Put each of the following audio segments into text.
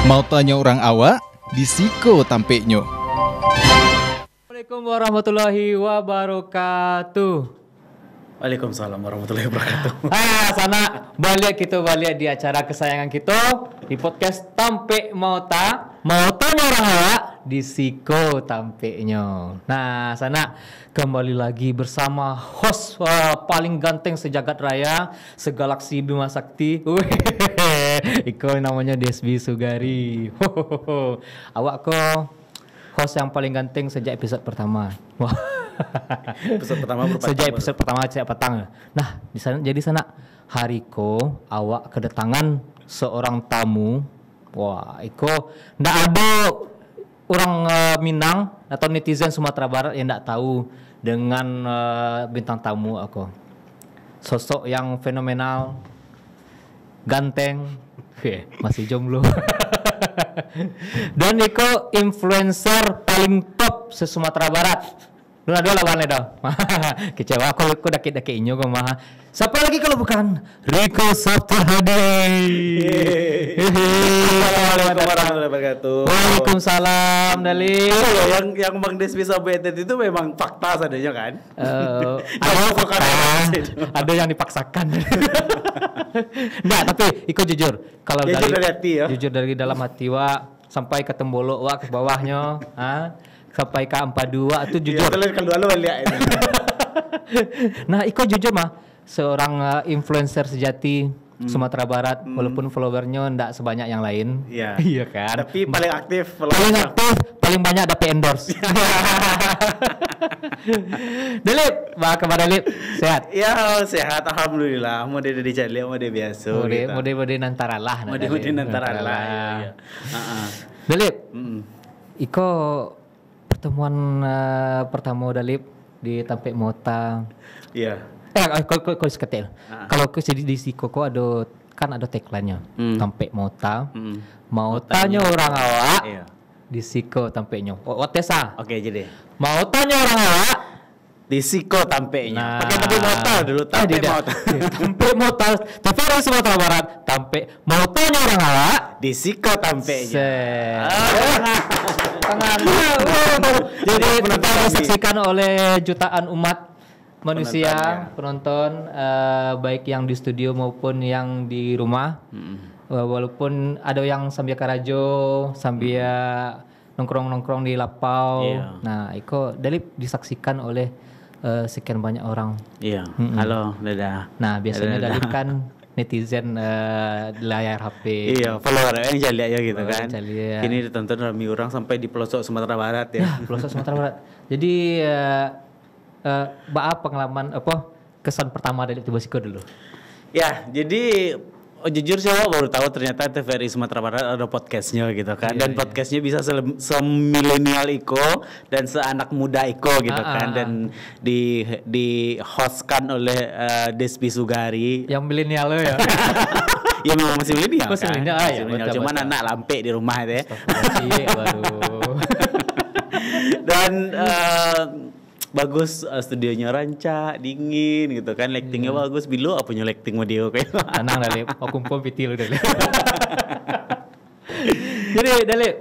Mau tanya orang awak, disiko tampeknya. Assalamualaikum warahmatullahi wabarakatuh. Waalaikumsalam warahmatullahi wabarakatuh. Sana balik di acara kesayangan kita di podcast Tampe Mauta orang awak di Siko Tampeknya. Nah, sana kembali lagi bersama host paling ganteng sejagat raya, segalaksi Bima Sakti. Iko namanya Desbi Sugari. Awak kok host yang paling ganteng sejak episode pertama. Wah. Sejak episode pertama sejak petang. Nah, di sana jadi sana hariko awak kedatangan seorang tamu. Wah, iko ndak ada orang Minang atau netizen Sumatera Barat yang ndak tahu dengan bintang tamu aku. Sosok yang fenomenal, ganteng, masih jomblo. Dan iko influencer paling top se Sumatera Barat. Dua lawan dah. Kecewa aku daki inyo kok mah. Siapa lagi kalau bukan Riko Sabtu Hadi. Assalamualaikum warahmatullahi wabarakatuh. Waalaikumsalam Dali. Yang Bang Des bisa betet itu memang fakta sadanya kan? Ada yang dipaksakan. Enggak, tapi Iko jujur. Kalau jujur dari hati ya. Jujur dari dalam hati sampai ke Tembolok ke bawahnya, sampai ke Ampadua itu jujur. Nah, Iko jujur mah seorang influencer sejati Sumatera Barat, walaupun followernya enggak sebanyak yang lain. Iya. Iya kan? Tapi paling aktif, paling banyak dapat endorse. Dalip, kabar Dalip? Sehat? Ya, sehat alhamdulillah. Mode di Cali, mode biasa. Mode nantaralah. Mode nantaralah. Ya. Dalip. Iko pertemuan pertama Dalip di Tampe Mauta. Iya. Kalau seketil. Kalau di Siko ada tagline-nya. Tampe Mauta. Mautanya orang awak. Iya. Di Siko Tampeknya. Tesa. Oke, jadi. Mautanya orang awak di Siko Tampeknya. Nah, pakai tadi Mauta dulu, Tampe Mauta. Tampe Mauta. Tapi orang Sumatera Barat, Tampe Mautanya orang awak di Siko Tampeknya. Jadi kita disaksikan oleh jutaan umat manusia penonton, baik yang di studio maupun yang di rumah. Walaupun ada yang sambil karajo, sambil nongkrong di lapau. Iya. Nah, Iko Dalip disaksikan oleh sekian banyak orang. Iya. Halo, dadah. Nah, biasanya Dalip kan netizen di layar HP. Iya, follower yang jali aja gitu kan. Jalia. Kini ditonton ramai orang sampai di pelosok Sumatera Barat ya. Pelosok Sumatera Barat. Jadi pengalaman kesan pertama dari Siko dulu. Ya, jadi jujur sih baru tahu ternyata TVRI Sumatera Barat ada podcastnya gitu kan. Dan podcastnya bisa semilenial Iko dan seanak muda Iko gitu kan. Dan di hostkan oleh Desbi Sugari. Yang milenial lo ya. Ya memang masih milenial kan. Milenial. Cuman anak lampe di rumah itu ya. Waduh. Dan bagus, studionya rancak, dingin gitu kan, lightingnya bagus. Bilo apanya lighting video kayak tenang Dalip, aku kumpul piti lu Dalip. Jadi Dalip,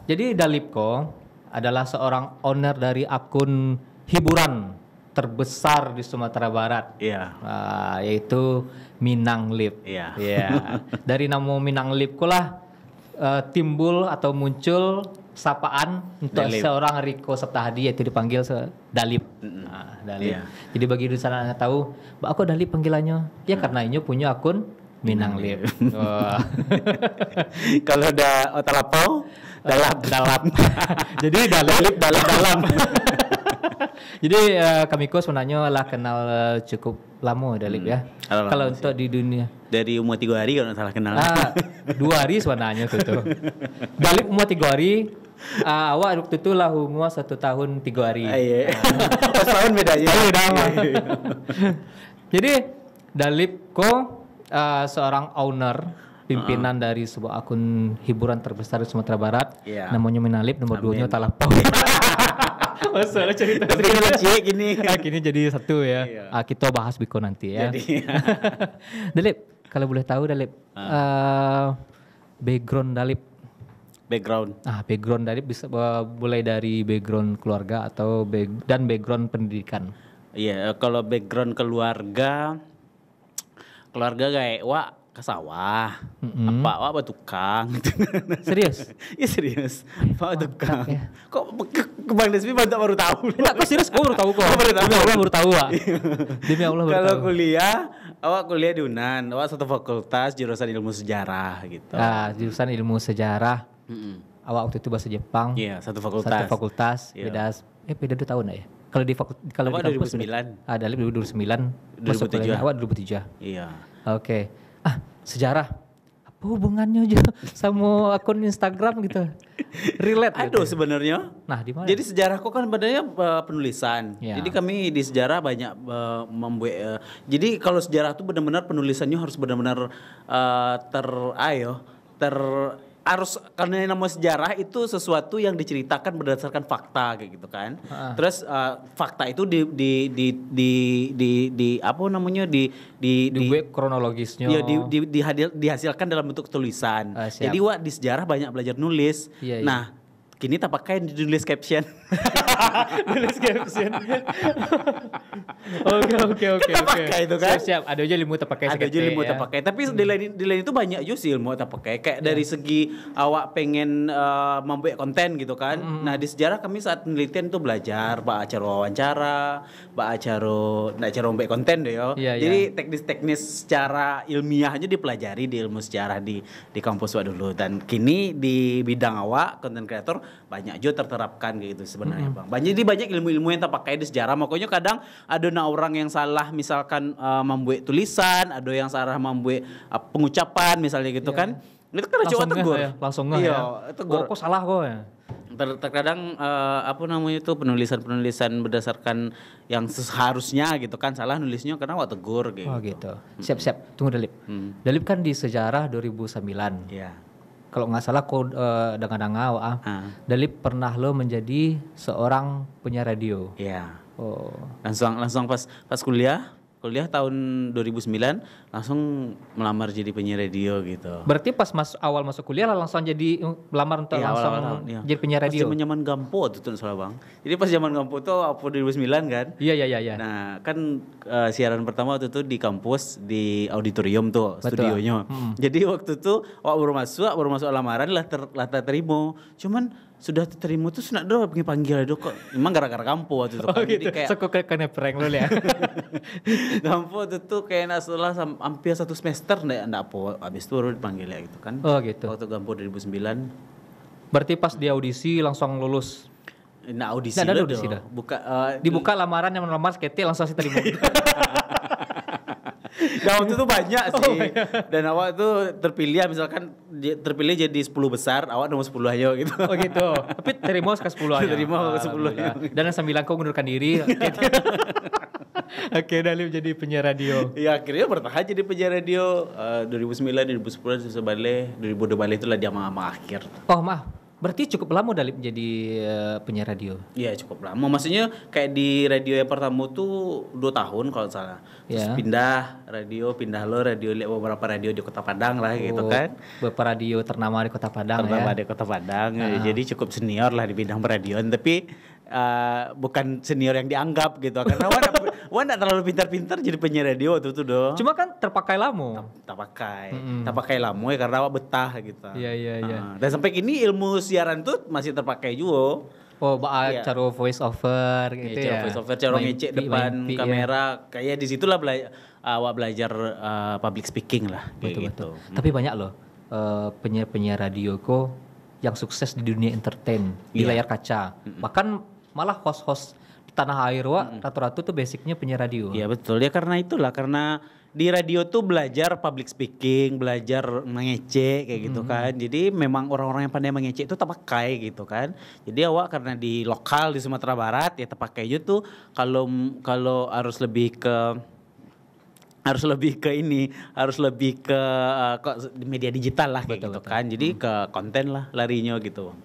jadi Dalip kok adalah seorang owner dari akun hiburan terbesar di Sumatera Barat. Iya. Yaitu Minang Lip. Iya. Dari nama Minang Lip kok lah timbul atau muncul sapaan untuk Dalip. seorang Riko Sabtahadi, yaitu dipanggil Dalip. Dalip. Iya. Jadi bagi di sana yang tahu, aku Dalip panggilannya. Ya karena ini punya akun Minang Lip. Kalau udah otalapau, dalap. Jadi Dalip dalam. Jadi kami sebenarnya lah kenal cukup lama Dalip ya. Kalau untuk di dunia dari umur 3 hari kalau nggak salah kenal. 2 hari sebenarnya tuh. Dalip umur 3 hari. Awak waktu itu lah umur 1 tahun 3 hari. Iya. Tahun bedanya. Jadi Dalip seorang owner pimpinan dari sebuah akun hiburan terbesar di Sumatera Barat. Namanya Minalip, nomor 2-nya Talapau. Masalah cerita. Tapi kalau cie gini. Kini jadi satu ya. Kita bahas Biko nanti ya. Jadi. Dalip, kalau boleh tahu Dalip, background Dalip. Background. Background Dalip bisa mulai dari background keluarga atau dan background pendidikan. Iya, kalau background keluarga kayak wak ke sawah, apa wak bertukang. Serius? Iya serius, wak tukang. ya. Kok ke Bang Desmi baru tahu? Enggak, kok serius? Gue baru tahu kok. Baru tahu. Demi Allah baru tahu, Wak. Demi Allah baru Kalau tahu. kuliah, awak kuliah di UNAN, awak satu fakultas jurusan ilmu sejarah gitu. Jurusan ilmu sejarah. Awak waktu itu bahasa Jepang. Iya, satu fakultas. Satu fakultas. Iya. Beda 2 tahun ya? Kalau di kalau Awak di kampus 2009. Dalip 2009. Masuk 2007. kuliah awak 2007. Iya. Oke. Sejarah. Apa hubungannya aja sama akun Instagram gitu? Relate Aduh gitu. sebenarnya. Nah, di mana? Jadi sejarahku kan sebenarnya penulisan. Ya. Jadi kami di sejarah banyak membuat. Jadi kalau sejarah itu benar-benar penulisannya harus benar-benar harus karena yang namanya sejarah itu sesuatu yang diceritakan berdasarkan fakta kayak gitu kan. Terus fakta itu apa namanya dibuat kronologisnya. ya dihasilkan dalam bentuk tulisan. Siap. Jadi wak di sejarah banyak belajar nulis. Iya, iya. Nah, kini tak pakai nulis caption. Nulis caption. Oke. Kita pakai itu kan. Siap. Ada aja ilmu terpakai. Ada juga ilmu tak pakai. Tapi di lain itu banyak juga sih ilmu tak pakai. Kayak dari segi awak pengen membuat konten gitu kan. Nah di sejarah kami saat penelitian itu belajar bak acara wawancara, bak acara membuat konten deh yo. Iya, Jadi teknis-teknis secara ilmiahnya dipelajari di ilmu sejarah di kampus wak dulu. Dan kini di bidang awak konten kreator banyak juga terterapkan gitu sebenarnya bang. Jadi banyak ilmu-ilmu yang tak pakai di sejarah. Makanya kadang ada orang yang salah misalkan membuat tulisan, ada yang salah membuat pengucapan misalnya gitu kan. Itu kan coba tegur. Langsung nggak ya? Tegur. Kok salah kok ya? Terkadang apa namanya itu penulisan berdasarkan yang seharusnya gitu kan salah nulisnya karena waktu tegur gitu. Oh gitu. Siap. Tunggu Dalip. Dalip kan di sejarah 2009. Iya. Kalau nggak salah kok dengar Dalip pernah lo menjadi seorang penyiar radio. Iya. Oh. Langsung pas kuliah tahun 2009 langsung melamar jadi penyiar radio gitu. Berarti pas awal masuk kuliah langsung jadi melamar untuk Iya, langsung awal-awal, iya. jadi penyiar radio. Pas zaman Gampo tuh salah bang. Jadi pas zaman Gampo tuh apa 2009 kan? Iya. Nah kan siaran pertama waktu itu di kampus di auditorium tuh Betul. studionya. Jadi waktu itu baru masuk lamaran lah terima. Cuman sudah terima tuh sudah doang panggil kok. Memang gara-gara Gampo waktu itu. Oh Kan. gitu. Jadi kayak So kok kena prank lo ya. Gampo itu kayak setelah hampir 1 semester ndak apa habis itu baru dipanggil ya gitu kan. Oh gitu. Waktu Gampo 2009 Berarti pas di audisi langsung lulus. nah audisi Nggak ada lah audisi dong. dah. Dibuka Dibuka lamaran yang melamar skete langsung sih terima. Dan waktu itu banyak sih. Dan awak tuh terpilih misalkan terpilih jadi 10 besar, awak nomor 10 aja gitu. Oh gitu. Tapi terima ke 10 aja. Terima ke 10 aja. Dan yang 9 kau mengundurkan diri. Oke, Dalip jadi penyiar radio. Ya akhirnya bertahan jadi penyiar radio 2009, 2010 susah balik, 2012 balik itulah dia sama akhir. Oh maaf, berarti cukup lama Dalip jadi penyiar radio. Iya cukup lama, maksudnya kayak di radio yang pertama tuh 2 tahun kalau salah. Terus Ya. pindah lihat beberapa radio di Kota Padang lah gitu kan. Beberapa radio ternama di Kota Padang Pertama ya. di Kota Padang, jadi cukup senior lah di bidang peradioan, tapi bukan senior yang dianggap gitu. Karena Wan nggak terlalu pintar-pintar jadi penyiar radio waktu itu dong. Cuma kan terpakai lamo. Tak pakai lama ya karena awak betah gitu. Iya. Dan sampai kini ilmu siaran tuh masih terpakai juga. Oh, Iya. cara voice over gitu Cara ya. voice over, cara Main ngecek pi- depan main pi, ya. kamera, kayak di situlah awak belajar public speaking lah, kayak Betul. gitu. Tapi banyak loh penyiar-penyiar radio kok yang sukses di dunia entertain di Iya. layar kaca. Bahkan malah host-host di tanah air rata-rata tuh basicnya penyiar radio. Iya betul ya karena di radio tuh belajar public speaking, belajar mengecek kayak gitu kan. Jadi memang orang-orang yang pandai mengecek itu terpakai gitu kan. Jadi awak karena di lokal di Sumatera Barat ya terpakai aja tuh kalau harus lebih ke media digital lah kayak gitu kan. Jadi ke konten lah larinya gitu.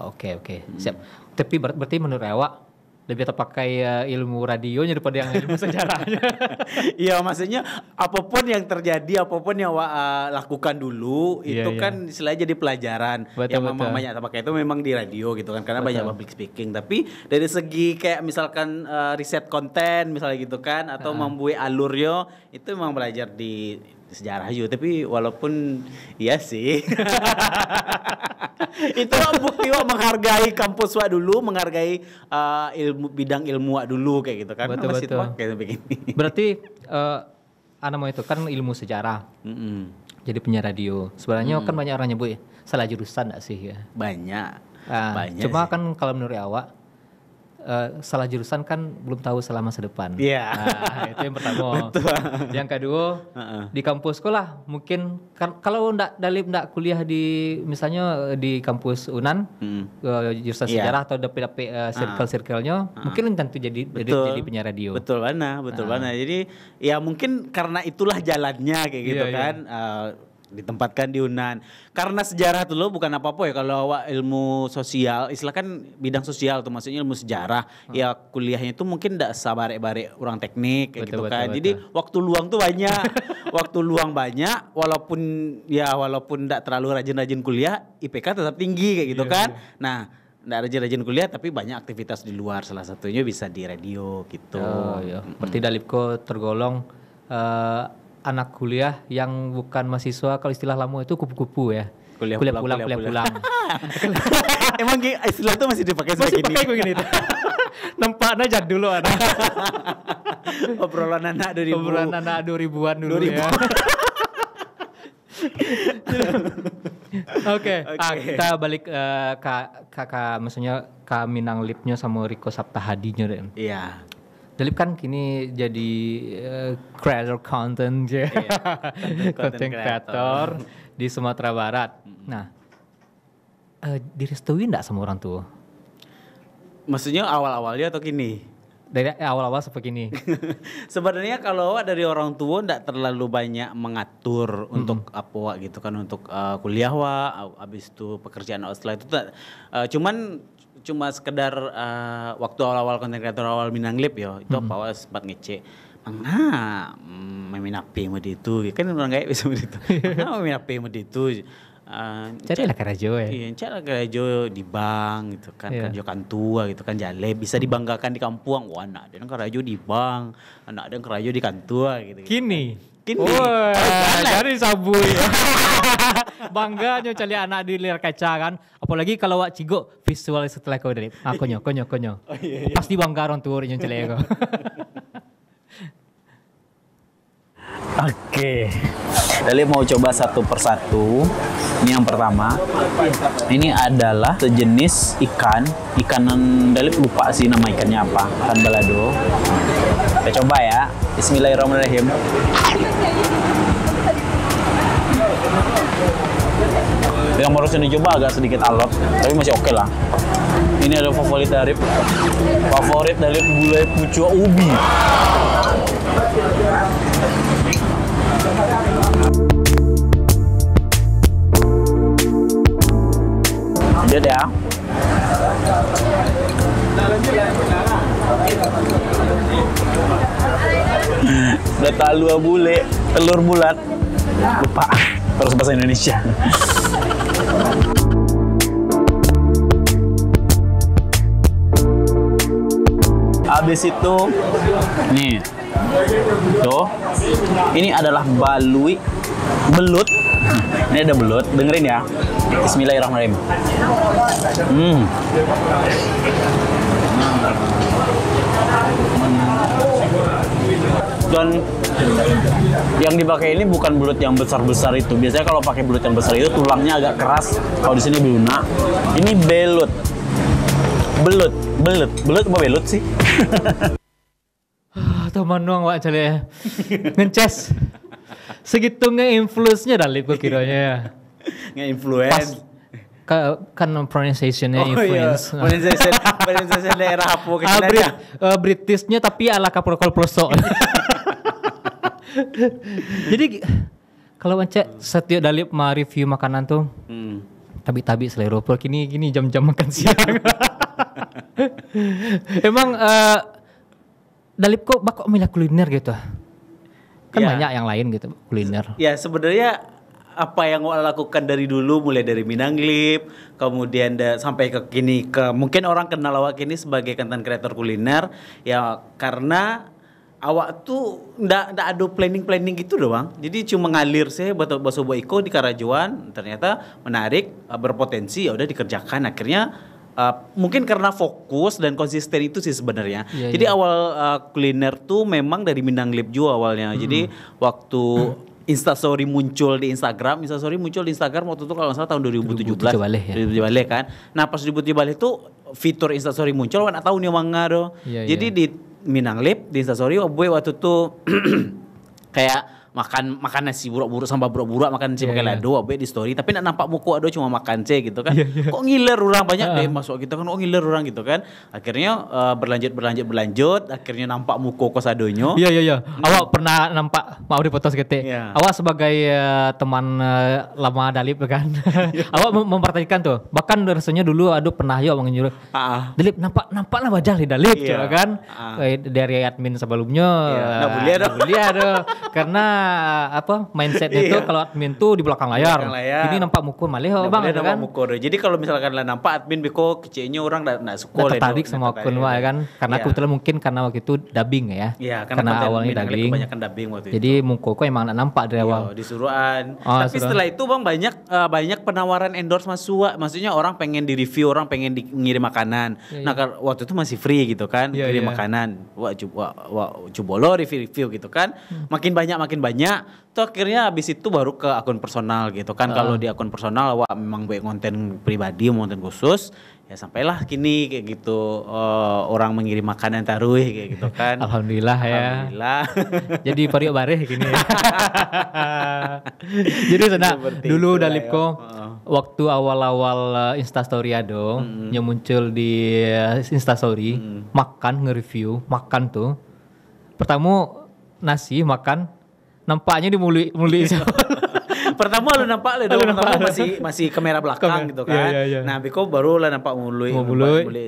Oke. Siap. Tapi berarti menurut awak lebih terpakai ilmu radionya daripada yang ilmu sejarahnya. Iya, maksudnya apapun yang terjadi, apapun yang lakukan dulu Iya, itu iya. kan istilahnya jadi pelajaran. Betul, Yang memang betul. banyak terpakai itu memang di radio gitu kan, karena Betul. banyak public speaking. Tapi dari segi kayak misalkan riset konten misalnya gitu kan, atau membuat alurnya itu memang belajar di sejarah juga. Tapi walaupun iya sih. Itu bukti wak menghargai kampus wak dulu, menghargai bidang ilmu wak dulu kayak gitu kan. Betul, Masih betul. terpakai sampai gini. Berarti Ana mau itu kan ilmu sejarah. Mm-mm. Jadi penyiar radio. Sebenarnya kan banyak orang nyebut ya, salah jurusan enggak sih ya? Banyak. Ah, Banyak cuma sih. kan kalau menurut awak salah jurusan kan belum tahu selama masa depan. Iya. Nah, itu yang pertama. Betul. Yang kedua, di kampusku lah mungkin kalau ndak kuliah di misalnya di kampus Unan jurusan Iya. sejarah atau dapet circle-circle-nya mungkin tentu jadi penyiar radio. Betul banget. Jadi ya mungkin karena itulah jalannya kayak gitu Iya, iya. kan. Ditempatkan di Unan. Karena sejarah tuh lo bukan apa-apa ya, kalau awak ilmu sosial, istilah kan bidang sosial tuh maksudnya ilmu sejarah. Ya kuliahnya itu mungkin enggak sabarek-barek orang teknik kayak Betul, gitu kan. betul, Jadi betul. waktu luang tuh banyak. Waktu luang banyak walaupun enggak terlalu rajin-rajin kuliah, IPK tetap tinggi kayak gitu Iya, kan. Nah, enggak rajin-rajin kuliah tapi banyak aktivitas di luar, salah satunya bisa di radio gitu. Oh iya. Berarti Dalipko tergolong anak kuliah yang bukan mahasiswa, kalau istilah lama itu kupu-kupu ya. Kuliah pulang. Emang istilah itu masih dipakai Masih sebagai pakai begini. Nampaknya jadul dulu anak. obrolan anak 2000. Obrolan anak 2000-an dulu 2000. ya. Oke, kita balik ke maksudnya ke Minang Lipnya sama Riko Saptahadinya deh. Iya. Dalip kan kini jadi creator content ya. Content creator di Sumatera Barat. Nah, direstui enggak sama orang tua? Maksudnya awal-awalnya atau kini? Dari awal-awal seperti ini. Sebenarnya kalau dari orang tua ndak terlalu banyak mengatur untuk apa wak gitu kan, untuk kuliah wak, habis itu pekerjaan wak setelah itu cuma sekedar waktu awal-awal konten kreator awal Minang Lip ya, itu apa wak sempat ngecek main HP mode itu kan orang kayak bisa mode itu. Main HP mode itu. Cari lah karajo ya. Iya, cari karajo di bank gitu kan, Iya. karajo kantua gitu kan, jale bisa dibanggakan di kampung. Wah, anak ada yang karajo di bank, anak ada yang karajo di kantua gitu. Kini. Kini. Wah, Oh, dari sabu ya. Bangganya cari anak di layar kaca kan. Apalagi kalau wak cigo visual setelah kau dari. Konyo. Pasti bangga orang tua yang cari kau. Oke. Dalip mau coba satu persatu. Ini yang pertama. Ini adalah sejenis ikanan Dalip lupa sih nama ikannya apa. Ikan balado. Kita coba ya. Bismillahirrahmanirrahim. Yang harusnya dicoba agak sedikit alot, tapi masih oke lah. Ini adalah favorit Dalip. Favorit Dalip gulai pucuk ubi. Lihat ya. Udah talua bule, telur bulat. Lupa, harus bahasa Indonesia. Habis itu, nih, tuh, ini adalah belut. Ini ada belut, dengerin ya. Bismillahirrahmanirrahim. Dan yang dipakai ini bukan belut yang besar-besar itu. Biasanya kalau pakai belut yang besar itu tulangnya agak keras. Kalau di sini belunak. Ini belut. Belut apa belut sih? Teman doang wak cale ngeces. Segitu nge-influence-nya Dalip gue kiranya ya. Nge-influence. Kan pronunciation-nya influence. Pronunciation daerah apa kecilnya. Britishnya tapi ala kaprokol pelosok. Jadi kalau Wance setiap Dalip mau review makanan tuh tabi-tabi selera. Kini jam-jam makan siang. Emang Dalip kok bakal milih kuliner gitu? Kan Ya. banyak yang lain gitu kuliner. Ya sebenarnya apa yang Wak lakukan dari dulu mulai dari Minanglip kemudian sampai ke kini mungkin orang kenal Awak kini sebagai content creator kuliner ya karena Awak tuh ndak ada planning gitu doang. Jadi cuma ngalir sih buat Sobo Iko di Karajuan ternyata menarik berpotensi ya udah dikerjakan akhirnya. Mungkin karena fokus dan konsisten itu sih sebenarnya. Iya, Jadi iya. awal kuliner tuh memang dari Minanglip juga awalnya. Jadi waktu Instastory muncul di Instagram waktu itu kalau nggak salah tahun 2017. 2017 balik ya. 2017 balik kan. Nah pas 2017 balik itu fitur Instastory muncul kan tahu nih manga do. Iya, Jadi di Minanglip di Instastory boy waktu itu kayak makan nasi buruk-buruk sama buruk-buruk makan nasi pakai Iya. lado abe di story tapi nak nampak muka ado cuma makan C gitu kan kok ngiler orang banyak deh masuk kita kan ngiler orang gitu kan akhirnya berlanjut akhirnya nampak muka kos adonyo Iya. Awak pernah nampak mau dipoto sekete. Iya. Awak sebagai teman lama Dalip kan. Awak memperhatikan tuh. Bahkan rasanya dulu pernah yo nyuruh. Dalip nampaklah wajah di Dalip Iya. coba kan. Dari admin sebelumnya. Nggak boleh dah. nggak boleh aduh. Karena mindsetnya itu Iya. kalau admin tuh di belakang layar. Belakang layar. Ini nampak muka malih Nggak bang boleh gitu nampak kan. muka do. Jadi kalau misalkan lah nampak admin beko kecilnya orang nggak suka Nggak lah, tertarik do. sama Nggak akun tertarik, wah do. kan. Karena Iya. kebetulan mungkin karena waktu itu dubbing ya. Iya, Karena konten awalnya Minanglip dubbing. kebanyakan dubbing waktu itu. Jadi muka kok emang nggak nampak dari awal. Iya, disuruhan. Oh, Tapi disuruhan. setelah itu bang banyak penawaran endorse masuk. Maksudnya orang pengen di review, orang pengen ngirim makanan. Iya, Nah waktu itu masih free gitu kan, Iya, kirim iya. makanan. Wah coba lo review gitu kan. Makin banyak. Tuh akhirnya habis itu baru ke akun personal gitu kan. Kalau di akun personal wah memang baik konten pribadi, konten khusus. Ya sampailah kini kayak gitu orang mengirim makanan taruh kayak gitu kan. Alhamdulillah ya. Alhamdulillah. Jadi pariok bareh gini ya. Jadi sana Seperti dulu itulah Dalipko ya. waktu awal-awal Instastory ado yang muncul di Instastory makan nge-review makan tuh pertama nasi makan nampaknya di muli Pertama lu nampak Lu pertama nampak. masih kamera belakang gitu kan. Iya. Nah, Biko baru lah nampak mulai.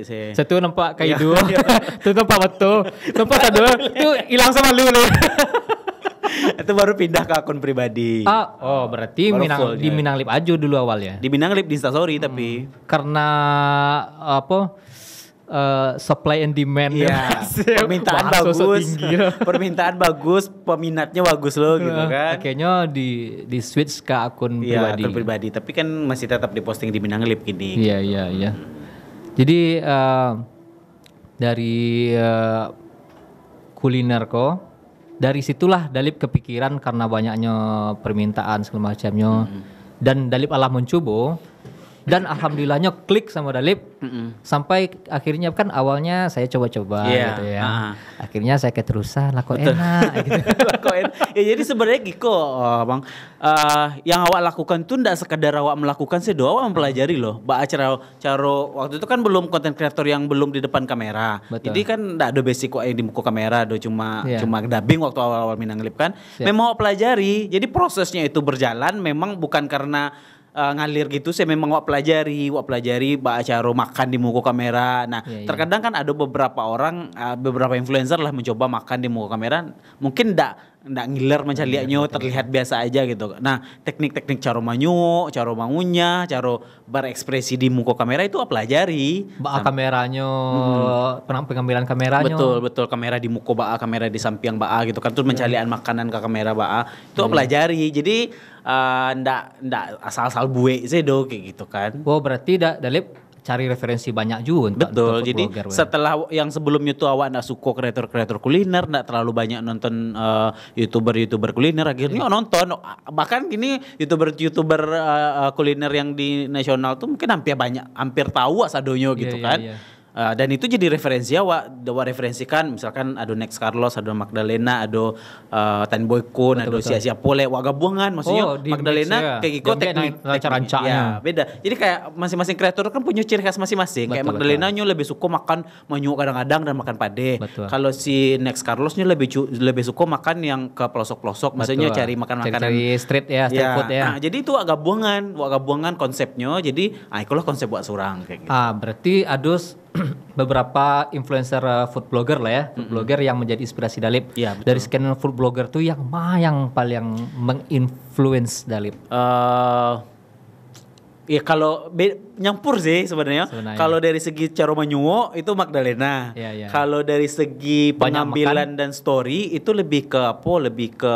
sih. satu nampak kayak Iya, dua iya. tuh nampak betul nampak satu tuh hilang sama lu. Itu baru pindah ke akun pribadi. Berarti Baru full di dia. Minanglip aja dulu awalnya. Di Minanglip di Instastory tapi Karena supply and demand permintaan Bahasa so bagus. tinggi. Permintaan bagus, peminatnya bagus loh gitu kan. Akhirnya di switch ke akun Iya, pribadi. akun pribadi, tapi kan masih tetap diposting di Minanglip gini. Iya. Jadi dari kuliner kok dari situlah Dalip kepikiran karena banyaknya permintaan segala macamnya dan Dalip alah mencoba dan alhamdulillahnya klik sama Dalip sampai akhirnya kan awalnya saya coba-coba Iya, gitu ya. Akhirnya saya keterusan lah kok enak gitu. Ya jadi sebenarnya Giko, Bang, yang awak lakukan tuh ndak sekedar awak melakukan sih, awak mempelajari loh. Cara waktu itu kan belum konten kreator yang belum di depan kamera. Betul. Jadi kan ndak ada basic kok yang di muka kamera, cuma Iya. dubbing waktu awal-awal Minanglip kan. Siap. Memang awak pelajari. Jadi prosesnya itu berjalan memang bukan karena ngalir gitu, saya memang wak pelajari cara makan di muka kamera. Nah, Iya. terkadang kan ada beberapa orang, beberapa influencer lah mencoba makan di muka kamera, mungkin ndak ngiler mencaliaknya terlihat biasa aja gitu. Nah, teknik-teknik cara manyu, cara bangunnya, cara berekspresi di muka kamera itu wak pelajari. Kameranya, pengambilan kameranya. Betul kamera di muka kamera di samping gitu kan, terus mencalian makanan ke kamera itu wak pelajari. Jadi ndak asal-asal buek sih do kayak gitu kan. Oh berarti Dalip cari referensi banyak juga untuk Betul. food Jadi blogger, setelah yang sebelumnya tuh awak ndak suka kreator kuliner, ndak terlalu banyak nonton youtuber kuliner, akhirnya nonton. Bahkan gini youtuber kuliner yang di nasional tuh mungkin hampir tahu asadonyo gitu Iya, kan. iya. Dan itu jadi referensi awak referensikan misalkan ada Next Carlos, ada Magdalena, ada Tan Boykun, ada Betul. Sia Pole, wak gabungan maksudnya Oh, di Magdalena mix ya. kayak gitu Dia teknik rancang-rancangnya. ya, beda. Jadi kayak masing-masing kreator kan punya ciri khas masing-masing. Kayak Betul, Magdalena nyo lebih suka makan manyu kadang-kadang dan makan pade. Betul. Kalau si Next Carlos nyo lebih suka makan yang ke pelosok-pelosok, maksudnya Betul. cari makan makanan Cari street ya, street food ya. Nah, jadi itu wak gabungan konsepnya. Jadi itulah konsep buat surang kayak gitu. Berarti beberapa influencer food blogger lah ya, food blogger yang menjadi inspirasi Dalip. Iya, betul. Dari sekian food blogger tuh yang yang paling menginfluence Dalip? Ya kalau nyampur sih sebenarnya. Kalau dari segi cara menyuwo itu Magdalena. Iya. Kalau dari segi Banyak pengambilan dan story itu lebih ke Lebih ke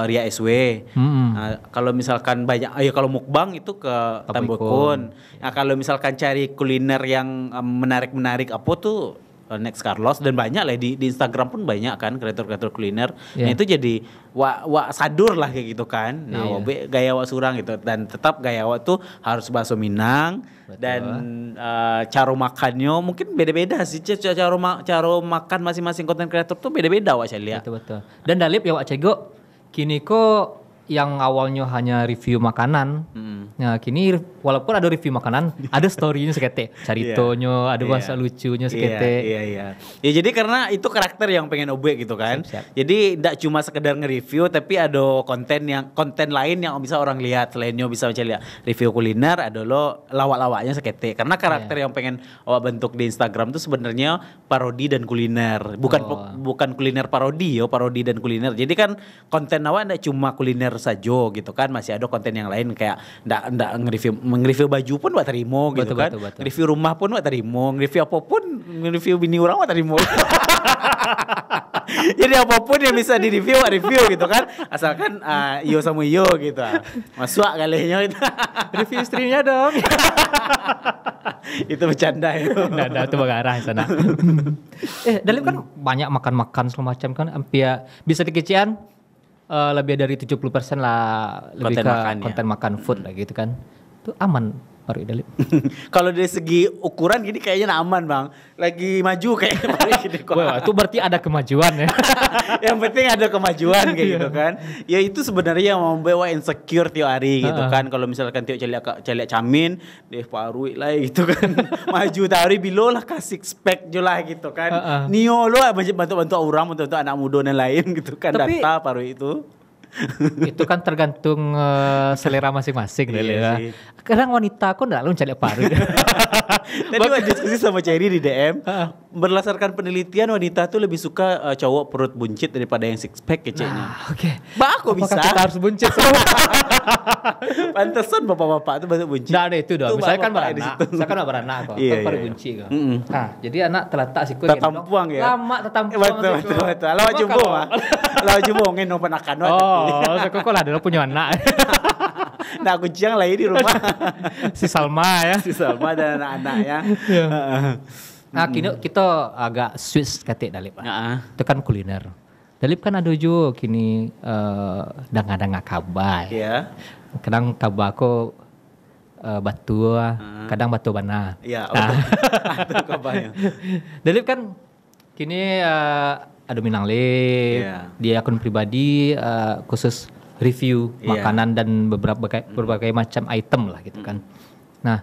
Ria SW. Nah, kalau misalkan kalau mukbang itu ke Tambokun. Nah, kalau misalkan cari kuliner yang menarik-menarik tuh Next Carlos, dan banyak lah di Instagram pun banyak kan kreator-kreator kuliner. Nah itu jadi wak sadur lah kayak gitu kan. Nah gaya wak surang gitu, dan tetap gaya wak tuh harus bakso Minang. Betul. Dan cara makannya mungkin beda-beda sih. Cara makan masing-masing konten kreator tuh beda-beda wak saya lihat. Betul. Dan Dalip ya wak cego kini kok yang awalnya hanya review makanan, nah kini walaupun ada review makanan, ada story-nya sekete, caritonya, ada bahasa lucunya sekete. Iya. Ya jadi karena itu karakter yang pengen obek gitu kan. Siap. Jadi tidak cuma sekedar nge-review, tapi ada konten lain yang bisa orang lihat. Selainnya bisa lihat review kuliner, ada lo lawak-lawaknya sekete. Karena karakter yang pengen awak bentuk di Instagram tuh sebenarnya parodi dan kuliner. Bukan kuliner parodi dan kuliner. Jadi kan konten awak tidak cuma kuliner saja gitu kan, masih ada konten yang lain kayak ndak nge-review baju pun wak terima gitu kan. Betul. Nge-review rumah pun wak terima, nge-review apapun, nge-review bini orang wak terima. Jadi apapun yang bisa di-review wak review gitu kan, asalkan iyo sama iyo gitu. Masuk kalinya itu. Review istrinya dong. Itu bercanda itu. Nah, itu bagarah sana. Dalip kan banyak makan-makan segala macam kan, hampir bisa dikecian lebih dari 70% lah lebih konten ke makan, konten makan food lah gitu kan. Itu aman Paru Dalip. Kalau dari segi ukuran gini kayaknya aman bang. Lagi maju kayaknya Paru gini kok. Wah, itu berarti ada kemajuan ya. Yang penting ada kemajuan kayak gitu kan. Ya itu sebenarnya yang membawa insecure tiap hari gitu kan. Kalau misalkan tiap celiak camin, deh Paru lah gitu kan. Maju tiap hari bilo lah kasih spek je lah gitu kan. Nio lo bantu-bantu orang, bantu anak muda dan lain gitu kan. Tapi, data Paru itu. Itu kan tergantung selera masing-masing Iya ya. Kadang wanita kok enggak lu cari Paru. Tadi waktu diskusi sama Cherry di DM, berdasarkan penelitian wanita tuh lebih suka cowok perut buncit daripada yang six pack kecilnya. Oke. Bah, kok bisa? Kita harus buncit semua. Pantesan bapak-bapak tuh banyak buncit. Nah, ada itu dong. Misalkan bapak-bapak di beranak. situ. Misalkan beranak kok. Iya, Kan Paru iya. bunci kok. Mm-mm. Nah, jadi anak terletak siku Tetampuang ya. Lama tetampuang. Betul. Lawak jumbo mah. Lawak jumbo ngin penakan. Oh, kok lah ada punya anak. Nah, kucing lagi di rumah. Si Salma ya. Si Salma dan anak-anaknya. Nah, kini kita agak switch katik Dalip. Itu kan kuliner. Dalip kan ada juga kini danga-danga kabai. Iya. Kadang kabai aku batu, kadang batu bana. Iya, itu kabarnya. Dalip kan kini ada Minang Lip, dia akun pribadi khusus review makanan dan berbagai macam item lah gitu kan. Nah,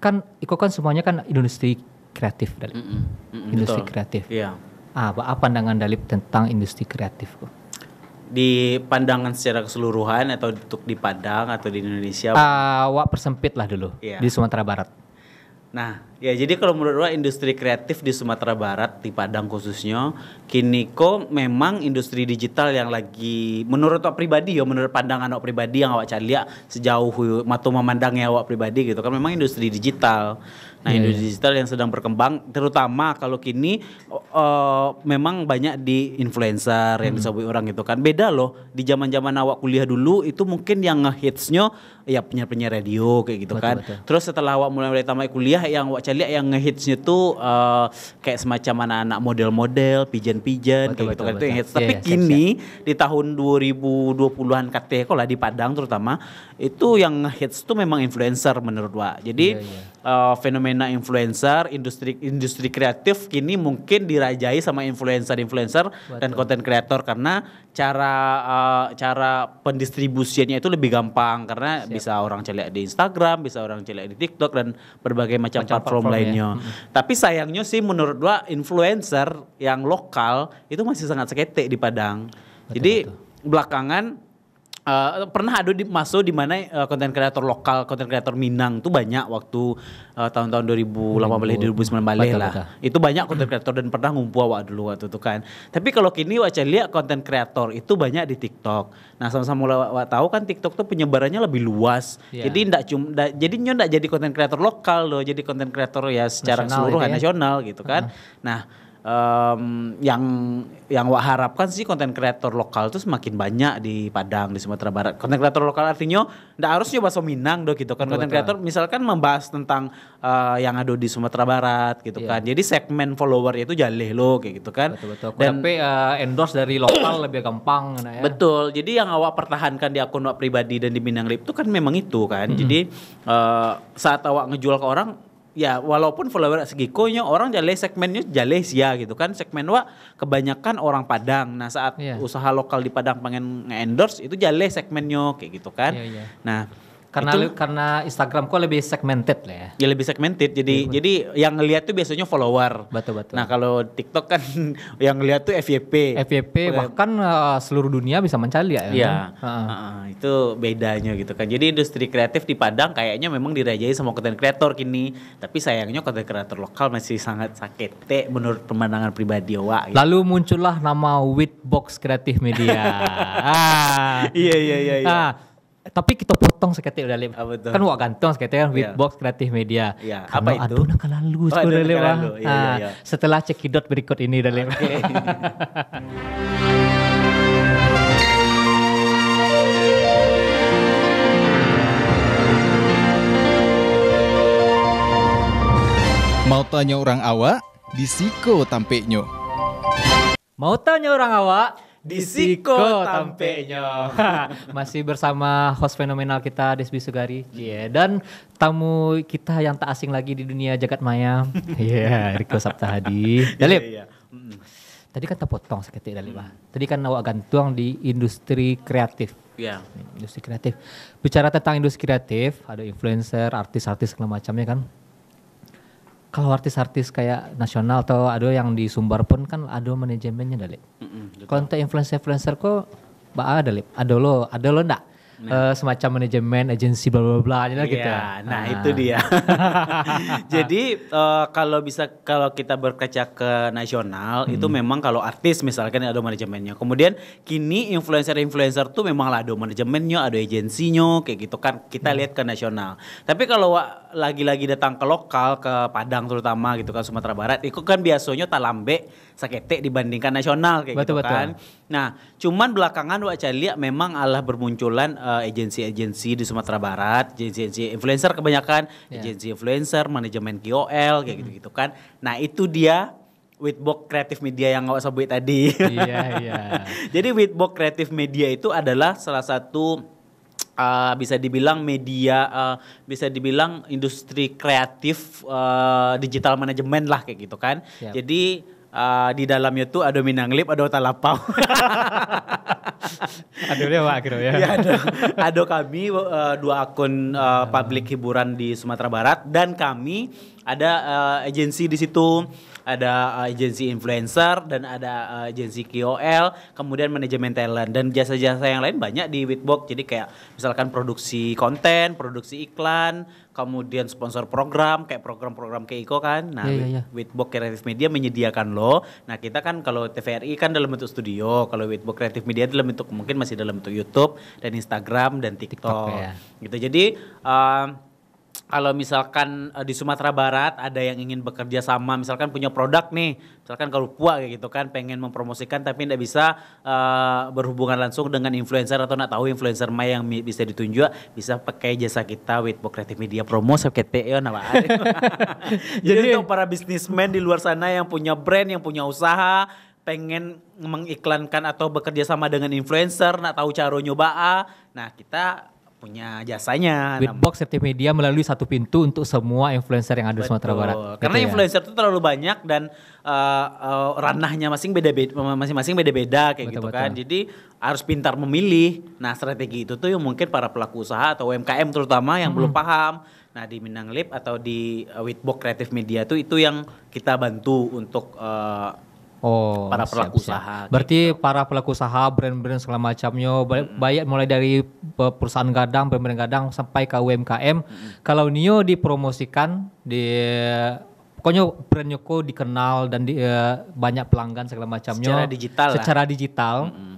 kan Iko kan semuanya kan industri kreatif Dalip. Industri Betul. kreatif. Iya. Apa pandangan Dalip tentang industri kreatif kok? Di pandangan secara keseluruhan atau untuk di Padang atau di Indonesia? Wak persempit lah dulu di Sumatera Barat. Nah, ya jadi kalau menurut gua industri kreatif di Sumatera Barat, di Padang khususnya, kini kok memang industri digital yang lagi, menurut awak pribadi menurut pandangan awak pribadi yang awak cari lihat sejauh mata memandangnya awak pribadi gitu kan, memang industri digital. Nah, industri digital yang sedang berkembang, terutama kalau kini memang banyak di influencer yang disebut orang gitu kan. Beda loh, di zaman-zaman awak kuliah dulu itu mungkin yang ngehitsnya ya penyiar-penyiar radio kayak gitu kan. Betul. Terus setelah awak mulai tamat kuliah yang awak cari yang ngehitsnya tuh kayak semacam anak-anak model-model, pigeon-pigeon kayak gitu kan. Itu yang hits. Tapi kini di tahun 2020-an KT kok lah di Padang terutama itu yang ngehits tuh memang influencer menurut awak. Jadi fenomena influencer, industri kreatif kini mungkin dirajai sama influencer dan konten kreator karena cara pendistribusiannya itu lebih gampang karena bisa orang celiak di Instagram, bisa orang celiak di TikTok dan berbagai macam platform lainnya. Tapi sayangnya sih menurut gua influencer yang lokal itu masih sangat sekete di Padang. Jadi belakangan pernah ada masuk di mana konten kreator lokal, konten kreator Minang tuh banyak waktu tahun-tahun 2018 2019 lah. Betul. Itu banyak konten kreator dan pernah ngumpul awak dulu waktu itu kan. Tapi kalau kini wak lihat konten kreator itu banyak di TikTok. Nah, sama-sama wak tahu kan TikTok tuh penyebarannya lebih luas. Iya. Jadi ndak jadi konten kreator lokal loh, jadi konten kreator ya secara Nasional keseluruhan gitu ya. nasional gitu kan. Nah, yang wak harapkan sih konten kreator lokal tuh semakin banyak di Padang, di Sumatera Barat. Konten kreator lokal artinya ndak harusnya bahasa Minang do gitu kan. Konten kreator misalkan membahas tentang yang ada di Sumatera Barat gitu kan. Jadi segmen follower itu jaleh lo kayak gitu kan. Betul. Dan Tapi endorse dari lokal lebih gampang nah, ya. betul. Jadi yang awak pertahankan di akun awak pribadi dan di Minang Lip itu kan memang itu kan. Jadi saat awak ngejual ke orang, ya walaupun follower segikonya orang jaleh segmennya jaleh sia gitu kan. Segmen wak kebanyakan orang Padang. Nah, saat usaha lokal di Padang pengen nge-endorse itu jaleh segmennya kayak gitu kan. Iya. Nah, Karena Instagram kok lebih segmented lah ya. ya lebih segmented. Jadi yang ngelihat tuh biasanya follower. Betul. Nah, kalau TikTok kan yang ngelihat tuh FYP. FYP bahkan seluruh dunia bisa mencari ya. Iya, kan? itu bedanya gitu kan. Jadi industri kreatif di Padang kayaknya memang dirajai sama konten kreator kini. Tapi sayangnya konten kreator lokal masih sangat sakete menurut pemandangan pribadi awak. Gitu. Lalu muncullah nama Witbox Kreatif Media. Iya. Tapi kita potong seketik udah Lim. Betul. Kan wak gantong seketik kan Witbox Kreatif Media. Iya. Apa itu? Aduh nakal lalu Aduh, Lim. nakal lalu. Iya. Setelah cekidot berikut ini udah Lim. Oke. Mau tanya orang awak, di Siko tampeknya. Mau tanya orang awak? Di Siko tampeknya. Masih bersama host fenomenal kita Desbi Sugari. Dan tamu kita yang tak asing lagi di dunia jagat maya. Riko Saptahadi. Dalip. Iya. Tadi kan terpotong seketik Dalip. Tadi kan awak gantung di industri kreatif. Iya. Industri kreatif. Bicara tentang industri kreatif, ada influencer, artis-artis segala macamnya kan. Kalau artis-artis kayak nasional atau ada yang di Sumbar pun kan ada manajemennya Dalip. Kalau untuk influencer kok ada Lip? Ada lo enggak? Semacam manajemen, agensi bla bla bla gitu. Nah, itu dia. Jadi kalau kita berkaca ke nasional itu memang kalau artis misalkan ada manajemennya. Kemudian kini influencer tuh memang lah ada manajemennya, ada agensinya kayak gitu kan. Kita lihat ke nasional. Tapi kalau lagi-lagi datang ke lokal, ke Padang terutama gitu kan, Sumatera Barat, itu kan biasanya talambe sakete dibandingkan nasional kayak gitu kan. Nah, cuman belakangan wak lihat memang alah bermunculan agensi-agensi di Sumatera Barat, agensi influencer kebanyakan, agensi influencer, manajemen KOL kayak gitu-gitu kan. Nah, itu dia Witbox Kreatif Media yang awak sebut tadi. Iya. Jadi Witbox Kreatif Media itu adalah salah satu bisa dibilang media, bisa dibilang industri kreatif digital manajemen lah kayak gitu kan. Jadi di dalamnya tuh ada Minang Lip, ada Talapau. Ada dia Pak Kiro ya. Iya, ada kami dua akun publik hiburan di Sumatera Barat dan kami ada agensi di situ. Ada agensi influencer dan ada agensi KOL, kemudian manajemen talent dan jasa-jasa yang lain banyak di Witbox. Jadi kayak misalkan produksi konten, produksi iklan, kemudian sponsor program kayak program-program kayak Iko kan. Nah, Witbox Kreatif Media menyediakan lo. Nah, kita kan kalau TVRI kan dalam bentuk studio, kalau Witbox Kreatif Media dalam bentuk mungkin masih dalam bentuk YouTube dan Instagram dan TikTok gitu. Jadi kalau misalkan di Sumatera Barat ada yang ingin bekerja sama, misalkan punya produk nih, misalkan Karupua kayak gitu kan, pengen mempromosikan tapi tidak bisa berhubungan langsung dengan influencer atau nak tahu influencer mana yang bisa ditunjuk, bisa pakai jasa kita Witbox Kreatif Media promo sekete ya nah. Jadi untuk para bisnismen di luar sana yang punya brand, yang punya usaha, pengen mengiklankan atau bekerja sama dengan influencer, nak tahu cara nyoba, nah kita punya jasanya. Witbox Kreatif Media melalui satu pintu untuk semua influencer yang ada di Sumatera Barat. Karena influencer itu terlalu banyak dan ranahnya masing-masing beda-beda kayak gitu kan. Jadi harus pintar memilih. Nah, strategi itu tuh yang mungkin para pelaku usaha atau UMKM terutama yang belum paham. Nah, di Minang Lip atau di Witbox Kreatif Media itu yang kita bantu untuk Oh, para pelaku siap. usaha. Berarti para pelaku usaha, brand-brand segala macamnya, banyak mulai dari perusahaan gadang, brand-brand gadang sampai ke UMKM. Kalau Nio dipromosikan di pokoknya brandnya kok dikenal dan banyak pelanggan segala macamnya Secara digital lah.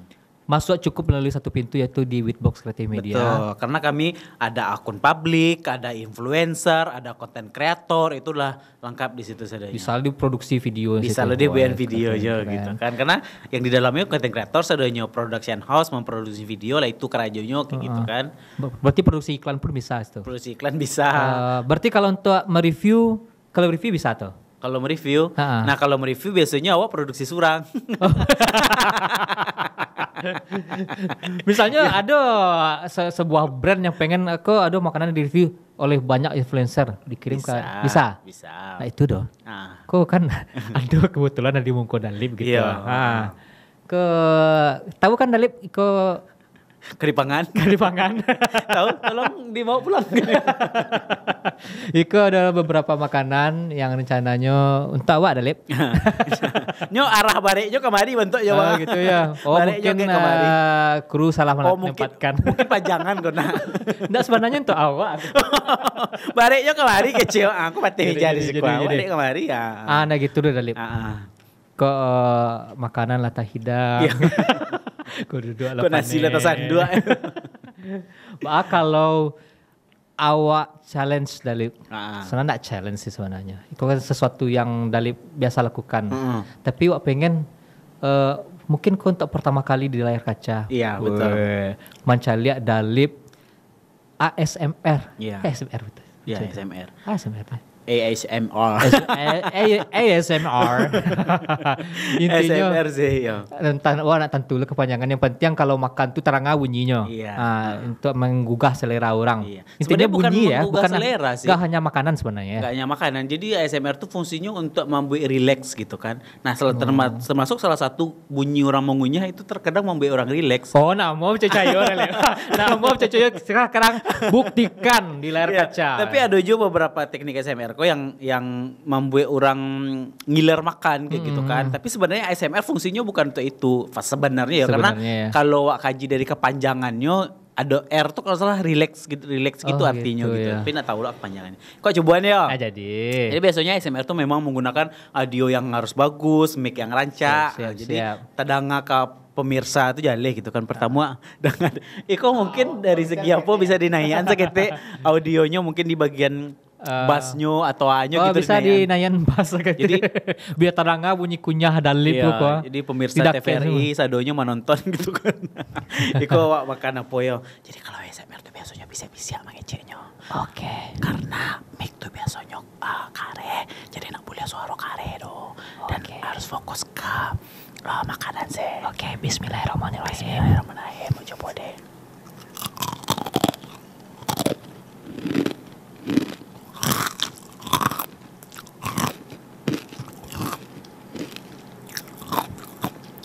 Masuk cukup melalui satu pintu yaitu di Witbox Creative Media. Betul, karena kami ada akun publik, ada influencer, ada konten kreator, itulah lengkap di situ saja. Bisa diproduksi video. Bisa lo dibuat video aja gitu kan. Karena yang di dalamnya konten kreator sadanya production house memproduksi video lah itu kerajonyo kayak gitu kan. Berarti produksi iklan pun bisa itu. Produksi iklan bisa. Berarti kalau untuk mereview, kalau review bisa tuh. Kalau mereview, nah kalau mereview biasanya awak produksi surang. Misalnya ada sebuah brand yang pengen ada makanan di review oleh banyak influencer dikirim bisa. Nah itu doh. Nah. Kok kan ada kebetulan ada di Mungko Dalip gitu. Iya. Nah, tahu kan Dalip Keripangan. Tahu? Tolong dibawa pulang. Iko ada beberapa makanan yang rencananya untuk awak Dalip. Nyo arah bareknya kemari bentuk ya, Oh gitu ya. Oh mungkin kru salah menempatkan. Mungkin pajangan kena. Enggak sebenarnya untuk awak. Bareknya kemari kecil. Aku pati jadi sekolah. Barek kemari ya. Nah gitu deh Dalip. Kok makanan latah hidang. Kok duduk kok nasi latah sandua. Kalau awak challenge Dalip, sebenarnya enggak challenge sih sebenarnya. Itu kan sesuatu yang Dalip biasa lakukan. Tapi awak pengen mungkin kau untuk pertama kali di layar kaca. Iya betul. Mencari Dalip ASMR. Iya. ASMR betul. Iya ASMR. ASMR. ASMR. ASMR. Intinya ASMR sih ya. Nak tentu lah kepanjangan. Yang penting kalau makan tuh terang bunyinya. Iya. Untuk menggugah selera orang. Iya. Intinya bunyi ya, bukan selera sih. Gak hanya makanan sebenarnya. Gak hanya makanan. Jadi ASMR tuh fungsinya untuk membuat relax gitu kan. Nah, termasuk salah satu bunyi orang mengunyah itu terkadang membuat orang relax. Oh, nah mau cecayo sekarang buktikan di layar kaca. Tapi ada juga beberapa teknik ASMR kok yang membuat orang ngiler makan kayak gitu kan. Tapi sebenarnya ASMR fungsinya bukan untuk itu. Sebenarnya ya karena kalau kaji dari kepanjangannya ada R tuh kalau salah relax gitu artinya gitu. Ya. Tapi enggak tahu lah kepanjangannya. Kok cobaan ya? Jadi biasanya ASMR tuh memang menggunakan audio yang harus bagus, mic yang rancak. Jadi tadanga ke pemirsa itu jale gitu kan. Pertama dengan Iko mungkin dari segi apa bisa dinaikkan sekete audionya mungkin di bagian bassnya atau A-nya gitu bisa dinayan bass gitu. Jadi biar terangga bunyi kunyah Dalip kok. Jadi pemirsa TVRI sadonya menonton gitu kan. Iko makan apa ya. Jadi kalau ASMR tuh biasanya bisa mengeceknya. Oke. Karena mic tuh biasanya kare. Jadi nak boleh suara kare do. Dan harus fokus ke makanan sih. Oke, bismillahirrahmanirrahim. Bismillahirrahmanirrahim. Mau coba deh.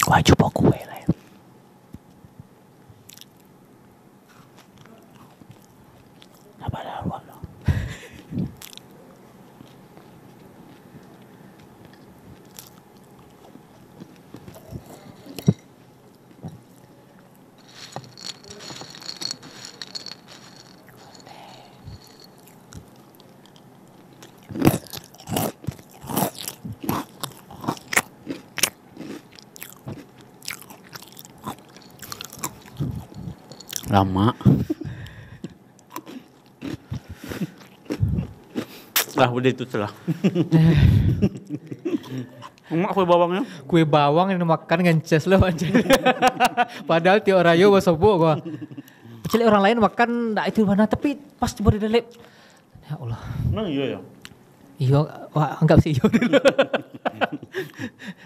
Wah, coba kue lah ya. Apa ada ruang dong? Lama. Udah itu telah. Emak kue bawangnya? Kue bawang yang makan ngences loh anjir. Padahal tiap orang yo sobo gua. Pecel orang lain makan enggak itu mana tapi pas coba di Dalip. Ya Allah. Nah iya ya. Iya, wah anggap sih iya dulu.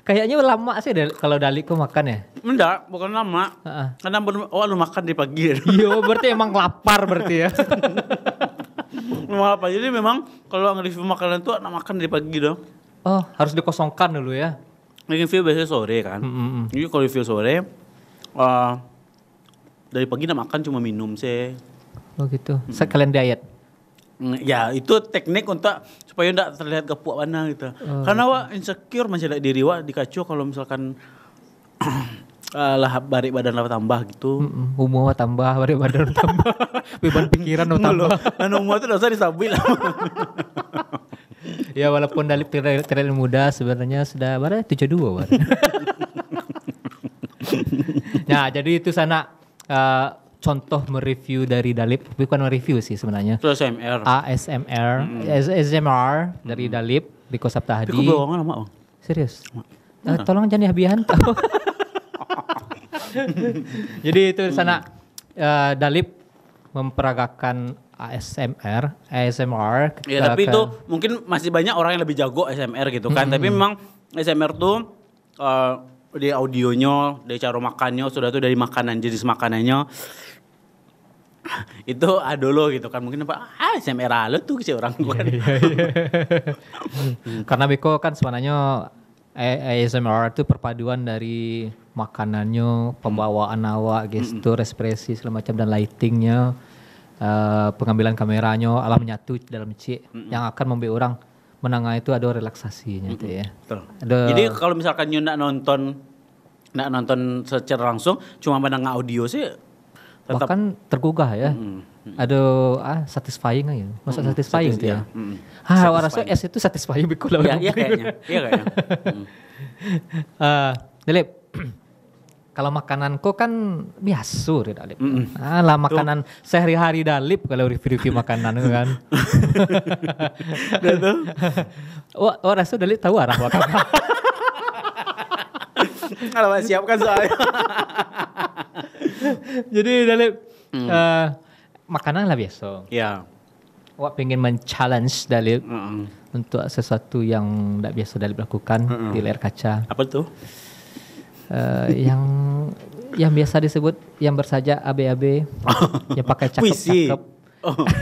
Kayaknya lama sih kalau Dalip kok makan ya. Enggak, bukan lama. Karena lu makan di pagi. Iya, berarti emang lapar berarti ya. Memang apa? Jadi memang kalau nge-review makanan tuh nak makan di pagi dong. Oh, harus dikosongkan dulu ya. Review biasanya sore kan. Jadi kalau review sore, dari pagi nak makan cuma minum sih. Oh gitu. Sekalian diet. Ya itu teknik untuk supaya enggak terlihat gepuk mana gitu. Karena wak insecure masih ada diri wak dikacu kalau misalkan lah bari badan lah tambah gitu. Umur tambah, bari badan tambah, beban pikiran tambah. Anu umur itu dosa disabil. Ya walaupun Dalip terlihat muda sebenarnya sudah berapa 72 baru. Nah jadi itu sana contoh mereview dari Dalip, bukan mereview sih sebenarnya. Itu ASMR. ASMR dari Dalip Riko Saptahadi. Tapi bohongan lama. Serius? Tolong jangan dihabihan. Jadi itu di sana Dalip memperagakan ASMR. Ya tapi itu mungkin masih banyak orang yang lebih jago ASMR gitu kan. Tapi memang ASMR tuh di audionya, dari cara makannya, sudah tuh dari makanan, jenis makanannya itu dulu gitu kan. Mungkin apa ASMR lo tuh si orang kan. Karena Beko kan sebenarnya ASMR itu perpaduan dari makanannya, pembawaan awak, gestur, ekspresi segala macam dan lightingnya, pengambilan kameranya, alam menyatu dalam cik yang akan membuat orang menangah itu ada relaksasinya itu ya. Betul. Jadi kalau misalkan nggak nonton secara langsung, cuma mendengar audio sih tetap bahkan tergugah ya. Ada satisfying aja. Masa satisfying itu ya. Rasa es itu satisfying bikulah. Iya kayaknya. Dalip, kalau makananku kan biasa ya Dalip. Lah makanan sehari-hari Dalip kalau review makanan kan. Rasa Dalip tahu arah makan. Kalau siapkan soalnya. Jadi Dalip makanan lah biasa. Ya. Wak pengen men-challenge Dalip untuk sesuatu yang tidak biasa Dalip lakukan di layar kaca. Apa tuh? Yang biasa disebut yang bersajak ABAB, yang pakai cakep-cakep.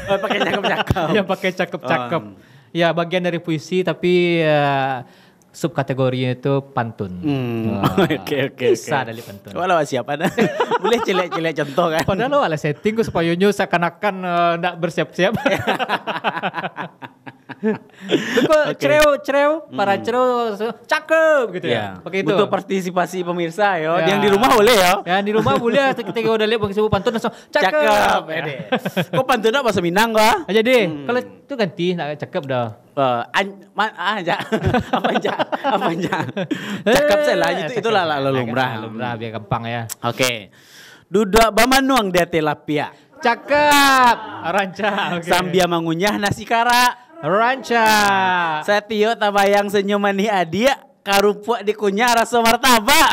Pakai cakep-cakep. Yang pakai cakep-cakep. Ya bagian dari puisi tapi subkategorinya itu pantun. Oke. Bisa dari pantun. Walau siapa ada. Boleh celek-celek contoh kan. Padahal lo ala setting ku supaya nyo seakan-akan ndak bersiap-siap. Cereu, para cereu cakep gitu ya. Pakai itu. Butuh partisipasi pemirsa yo. Yang di rumah boleh ya. Yang di rumah boleh ketika udah lihat sebut pantun langsung cakep. Kok pantunnya bahasa Minang kah? Jadi kalau itu ganti nak cakep dah. Apa aja. Cakep salah itulah lumrah. Lumrah biar gampang ya. Oke. Duda bamanuang dia tilapia. Cakep. Ranca. Sambia mengunyah nasi kara. Ranca. Satio tabayang senyuman ni adia. Karupuk dikunyah rasa martabak.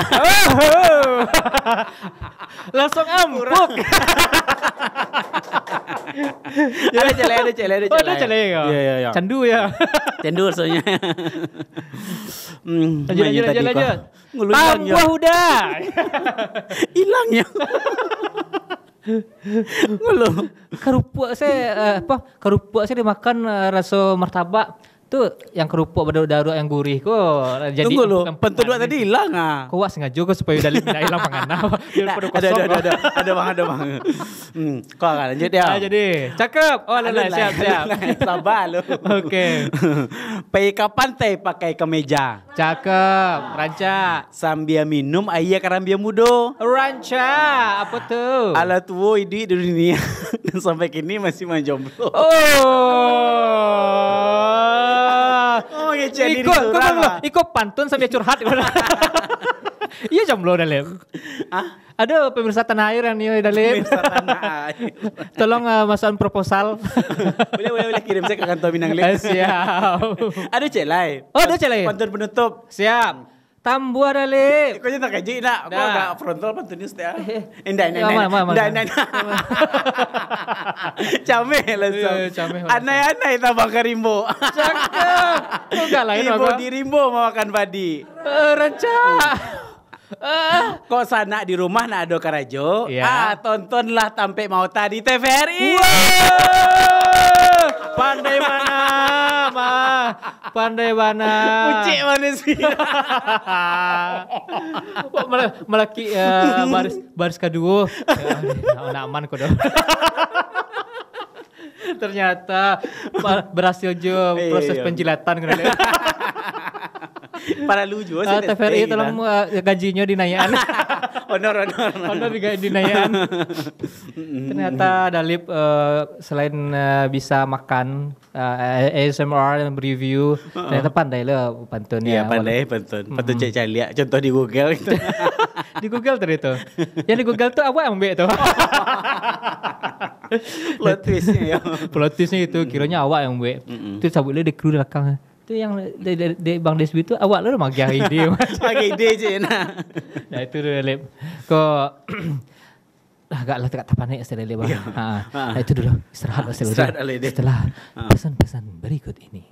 Langsung empuk. Ada celek. Ada celek ya. Iya. Candu ya. Candu soalnya. Lanjut. Tambah udah. Hilangnya. Ngulu. Kerupuk saya dimakan rasa martabak. Tuh yang kerupuk berdarah yang gurih kok. Jadi tunggu lu, pentut tadi hilang Kau sengaja juga supaya Dalip tidak hilang pangan. Ada bang. Kau akan lanjut ya. Jadi cakep. Siap. Sabar lu. Oke. Pergi ke pantai pakai kemeja. Cakep. Ranca. Sambil minum ayah karambia mudo. Ranca. Apa tuh? Ala tua di dunia dan sampai kini masih menjomblo. Ikut pantun sambil curhat. Iya jomblo Dalip. Ada pemirsa tanah air yang nih Dalip. Pemirsa tanah air. Tolong masukkan proposal. boleh kirim saya ke kantor Minang Lip. Siap. Ada celai. Ada celai. Pantun penutup. Siap. Tambua Dalip. Kau jangan kaji nak. Kau agak frontal pantunnya setia. Endah. Cameh langsung. Anai tabang karimbo. Cakep. Enggak lain apa? Di rimbo mau makan padi. Ranca. Kok sana di rumah nak ada karajo? Ya. Tontonlah Tampe Mauta di TVRI. Pandai mana? Ucik manusia. Melaki baris kedua. Aman kok dong. Ternyata berhasil juga proses Iya. penjilatan kan. Para lucu sih. TVRI tolong gajinya dinaikkan. Honor. Honor dinaikkan. Ternyata Dalip selain bisa makan ASMR dan review, ternyata pandai lah pantunnya. Iya, pandai pantun cek caliak. Contoh di Google gitu. Di Google tadi itu. Yang di Google tuh apa yang ambil tuh? Plot twistnya ya. Plot twistnya itu kiranya awak yang buat. Itu sabut dia di kru di belakang. Itu yang di Bang Desbi itu awak lu magiah ide. Pakai ide je nah. Nah itu dulu Lip. Kok agaklah tak tapan naik setelah Lip. Nah itu dulu istirahat Istirahat dulu deh. setelah pesan-pesan berikut ini.